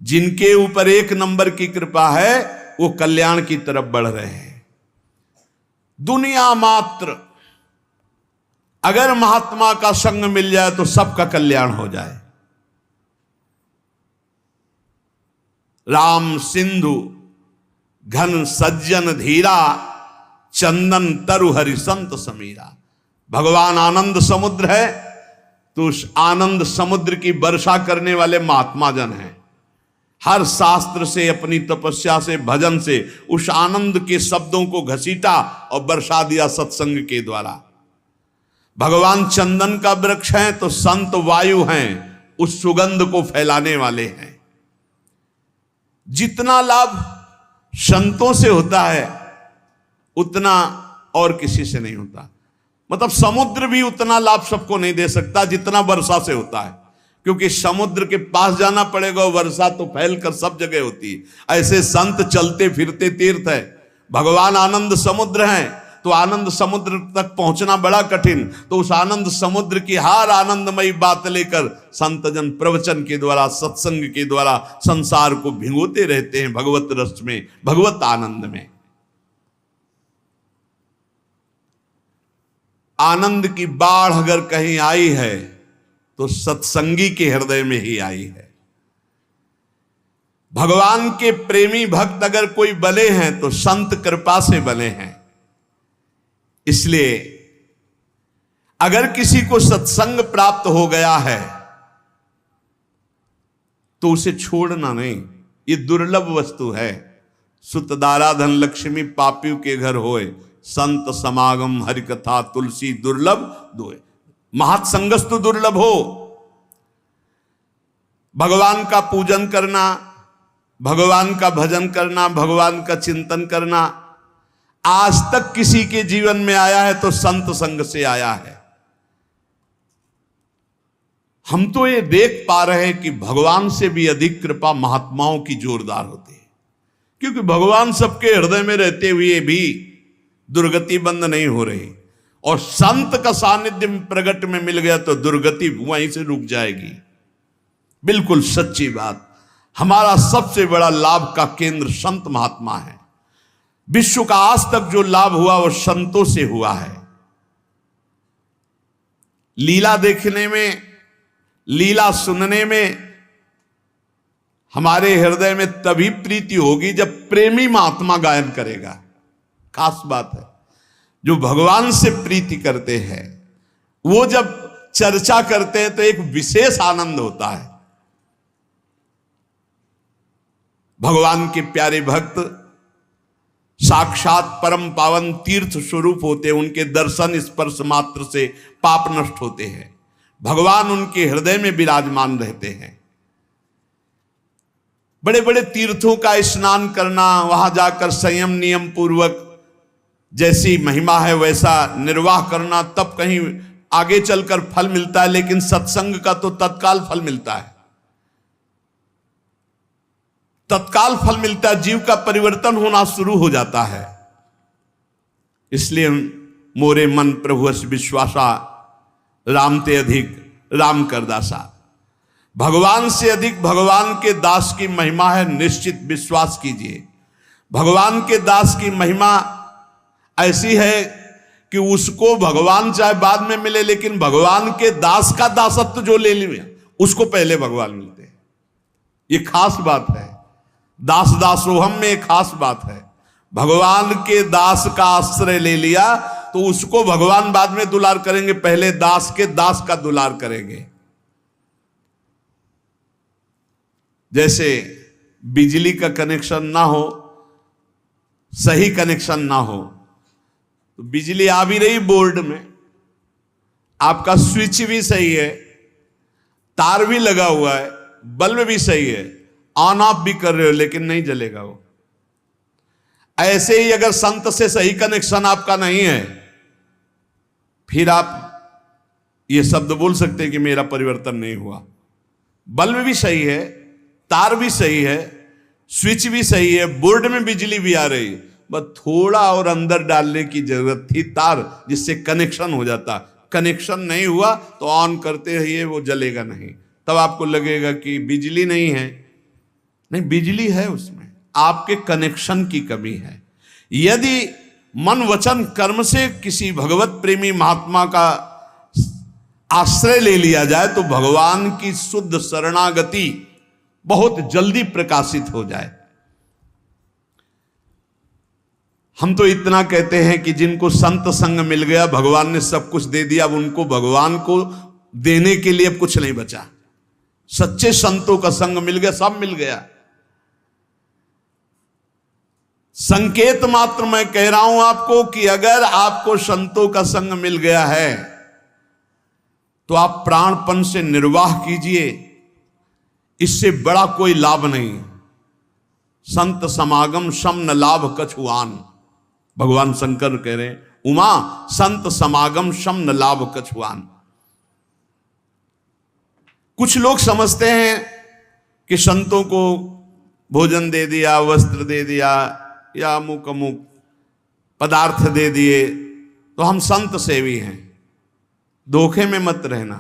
जिनके ऊपर 1 नंबर की कृपा है वो कल्याण की तरफ बढ़ रहे हैं। दुनिया मात्र अगर महात्मा का संग मिल जाए तो सबका कल्याण हो जाए। राम सिंधु घन सज्जन धीरा, चंदन तरु हरि संत समीरा। भगवान आनंद समुद्र है तो उस आनंद समुद्र की वर्षा करने वाले महात्मा जन हैं। हर शास्त्र से, अपनी तपस्या से, भजन से उस आनंद के शब्दों को घसीटा और बरसा दिया सत्संग के द्वारा। भगवान चंदन का वृक्ष है तो संत वायु हैं, उस सुगंध को फैलाने वाले हैं। जितना लाभ संतों से होता है उतना और किसी से नहीं होता। मतलब समुद्र भी उतना लाभ सबको नहीं दे सकता जितना वर्षा से होता है, क्योंकि समुद्र के पास जाना पड़ेगा, वर्षा तो फैलकर सब जगह होती है। ऐसे संत चलते फिरते तीर्थ है। भगवान आनंद समुद्र हैं तो आनंद समुद्र तक पहुंचना बड़ा कठिन, तो उस आनंद समुद्र की हर आनंदमयी बात लेकर संतजन प्रवचन के द्वारा, सत्संग के द्वारा संसार को भिगोते रहते हैं भगवत रस में, भगवत आनंद में। आनंद की बाढ़ अगर कहीं आई है तो सत्संगी के हृदय में ही आई है। भगवान के प्रेमी भक्त अगर कोई बने हैं तो संत कृपा से बने हैं। इसलिए अगर किसी को सत्संग प्राप्त हो गया है तो उसे छोड़ना नहीं, ये दुर्लभ वस्तु है। सुतदारा धन लक्ष्मी पापियों के घर होए, संत समागम हरि कथा तुलसी दुर्लभ दोए। महत्संगस तो दुर्लभ हो। भगवान का पूजन करना, भगवान का भजन करना, भगवान का चिंतन करना आज तक किसी के जीवन में आया है तो संत संग से आया है। हम तो ये देख पा रहे हैं कि भगवान से भी अधिक कृपा महात्माओं की जोरदार होती है, क्योंकि भगवान सबके हृदय में रहते हुए भी दुर्गति बंद नहीं हो रही, और संत का सानिध्य प्रगट में मिल गया तो दुर्गति वहीं से रुक जाएगी। बिल्कुल सच्ची बात। हमारा सबसे बड़ा लाभ का केंद्र संत महात्मा है। विश्व का आज तक जो लाभ हुआ वो संतों से हुआ है। लीला देखने में, लीला सुनने में हमारे हृदय में तभी प्रीति होगी जब प्रेमी महात्मा गायन करेगा। खास बात है, जो भगवान से प्रीति करते हैं वो जब चर्चा करते हैं तो एक विशेष आनंद होता है। भगवान के प्यारे भक्त साक्षात परम पावन तीर्थ स्वरूप होते हैं। उनके दर्शन स्पर्श मात्र से पाप नष्ट होते हैं। भगवान उनके हृदय में विराजमान रहते हैं। बड़े बड़े तीर्थों का स्नान करना, वहां जाकर संयम नियम पूर्वक जैसी महिमा है वैसा निर्वाह करना, तब कहीं आगे चलकर फल मिलता है। लेकिन सत्संग का तो तत्काल फल मिलता है, तत्काल फल मिलता है। जीव का परिवर्तन होना शुरू हो जाता है। इसलिए मोरे मन प्रभु अस विश्वासा, राम ते अधिक राम कर दासा। भगवान से अधिक भगवान के दास की महिमा है, निश्चित विश्वास कीजिए। भगवान के दास की महिमा ऐसी है कि उसको भगवान चाहे बाद में मिले, लेकिन भगवान के दास का दासत्व जो ले लिया उसको पहले भगवान मिलते हैं। ये खास बात है। दास दासोहम में एक खास बात है। भगवान के दास का आश्रय ले लिया तो उसको भगवान बाद में दुलार करेंगे, पहले दास के दास का दुलार करेंगे। जैसे बिजली का कनेक्शन ना हो, सही कनेक्शन ना हो, तो बिजली आ भी रही बोर्ड में, आपका स्विच भी सही है, तार भी लगा हुआ है, बल्ब भी सही है, ऑन ऑफ भी कर रहे हो, लेकिन नहीं जलेगा वो। ऐसे ही अगर संत से सही कनेक्शन आपका नहीं है, फिर आप ये शब्द बोल सकते हैं कि मेरा परिवर्तन नहीं हुआ। बल्ब भी सही है, तार भी सही है, स्विच भी सही है, बोर्ड में बिजली भी आ रही, बस थोड़ा और अंदर डालने की जरूरत थी तार, जिससे कनेक्शन हो जाता। कनेक्शन नहीं हुआ तो ऑन करते रहिए, वो जलेगा नहीं, तब आपको लगेगा कि बिजली नहीं है, नहीं, बिजली है उसमें, आपके कनेक्शन की कमी है। यदि मन वचन कर्म से किसी भगवत प्रेमी महात्मा का आश्रय ले लिया जाए तो भगवान की शुद्ध शरणागति बहुत जल्दी प्रकाशित हो जाए। हम तो इतना कहते हैं कि जिनको संत संग मिल गया, भगवान ने सब कुछ दे दिया, अब उनको भगवान को देने के लिए अब कुछ नहीं बचा। सच्चे संतों का संग मिल गया, सब मिल गया। संकेत मात्र मैं कह रहा हूं आपको कि अगर आपको संतों का संग मिल गया है तो आप प्राणपन से निर्वाह कीजिए, इससे बड़ा कोई लाभ नहीं। संत समागम सम न लाभ कछुआन, भगवान शंकर कह रहे हैं, उमा संत समागम सम न लाभ कछुआन। कुछ लोग समझते हैं कि संतों को भोजन दे दिया, वस्त्र दे दिया या अमुक अमुक पदार्थ दे दिए तो हम संत सेवी हैं। धोखे में मत रहना।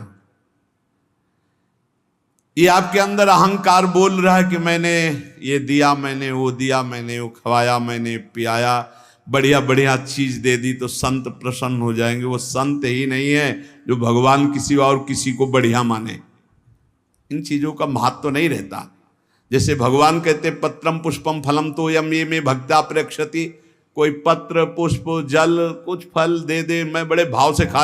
ये आपके अंदर अहंकार बोल रहा है कि मैंने ये दिया, मैंने वो दिया, मैंने वो खवाया, मैंने पियाया, बढ़िया बढ़िया चीज दे दी तो संत प्रसन्न हो जाएंगे। वो संत ही नहीं है जो भगवान किसी और किसी को बढ़िया माने। इन चीजों का महत्व तो नहीं रहता। जैसे भगवान कहते पत्रम पुष्पम फलम तो यम ये में भक्ता प्रेक्षति, कोई पत्र पुष्प जल कुछ फल दे दे, मैं बड़े भाव से खा